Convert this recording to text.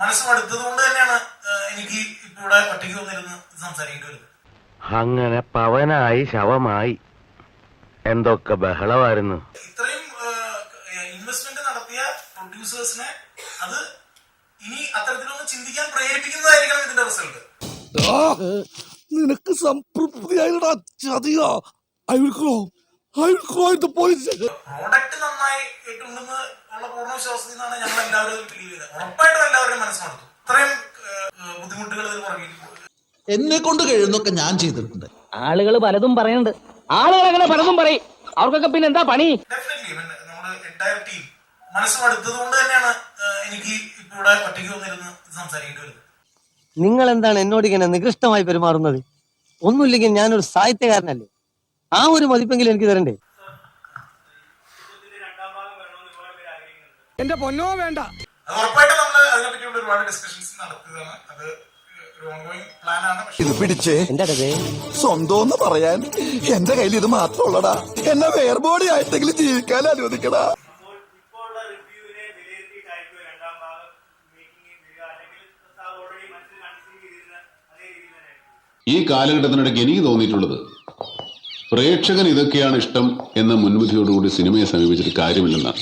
മനസ്സും കൊണ്ട് തന്നെയാണ് എനിക്ക് ഇവിടെ ഒറ്റയ്ക്ക് വന്നിരുന്ന് സംസാരിക്കേണ്ടി വരുന്നത്. അങ്ങനെ പവനായി ശവമായി എന്തൊക്കെ ബഹളമായിരുന്നു. ഇത്രയും ഇൻവെസ്റ്റ്മെന്റ് നടത്തിയ പ്രൊഡ്യൂസേഴ്സിനെ അത് ഇനി അത്തരത്തിലൊന്ന് ചിന്തിക്കാൻ പ്രേരിപ്പിക്കുന്നതായിരിക്കണം ഇതിന്റെ റിസൾട്ട്. നിനക്ക് സംതൃപ്തിയായിട്ടാ ചതിയോ? പ്രോഡക്റ്റ് നന്നായിട്ടുണ്ടെന്ന് ഉള്ള പൂർണ്ണ വിശ്വാസത്തിൽ നിന്നാണ് ഞങ്ങൾ എല്ലാവരും ബിലീവ് ചെയ്തത്. ഉറപ്പായിട്ടും എല്ലാവരും മനസ്സ് നടത്തും. ഇത്രയും ബുദ്ധിമുട്ടുകൾ ഇതിൽ പുറകിൽ എന്നെ കൊണ്ട് കഴിയുന്നൊക്കെ ഞാൻ ചെയ്തിട്ടുണ്ട്. ആളുകൾ പലതും പറയുന്നുണ്ട്. ആളുകൾ അങ്ങനെ പലതും പറയും. അവർക്കൊക്കെ പിന്നെ എന്താ പണി? ഡെഫിനറ്റ്ലി നമ്മുടെ എൻറ്റയർ ടീം മനസ്സും കൊണ്ട് തന്നെയാണ് എനിക്ക് ഇവിടെ ഒറ്റയ്ക്ക് വന്നിരുന്ന് സംസാരിക്കേണ്ടി വരുന്നത്. നിങ്ങൾ എന്താണ് എന്നോട് ഇങ്ങനെ നികൃഷ്ടമായി പെരുമാറുന്നത്? ഒന്നുമില്ലെങ്കിൽ ഞാനൊരു സാഹിത്യകാരനല്ലേ, ആ ഒരു മതിപ്പെങ്കിലും എനിക്ക് തരണ്ടേ? എന്റെ പൊന്നോ വേണ്ട. അത് ഉറപ്പായിട്ടും നമ്മൾ അതിനെപ്പറ്റിയുള്ള ഒരുപാട് ഡിസ്കഷൻസ് നടത്തുകയാണ്. അത് ഒരു ഓൺഗോയിങ് പ്ലാൻ ആണ്. ഇത് പിടിച്ചേ എന്താ സ്വന്തം പറയാൻ എന്റെ കയ്യിൽ ഇത് മാത്രമുള്ളടാ. എന്നെ വേർബോഡി ആയിട്ടെങ്കിലും ജീവിക്കാൻ അനുവദിക്കടാ. ഈ കാലഘട്ടത്തിനിടയ്ക്ക് എനിക്ക് തോന്നിയിട്ടുള്ളത്, പ്രേക്ഷകൻ ഇതൊക്കെയാണ് ഇഷ്ടം എന്ന മുൻവിധിയോടുകൂടി സിനിമയെ സമീപിച്ചിട്ട് കാര്യമില്ലെന്നാണ്.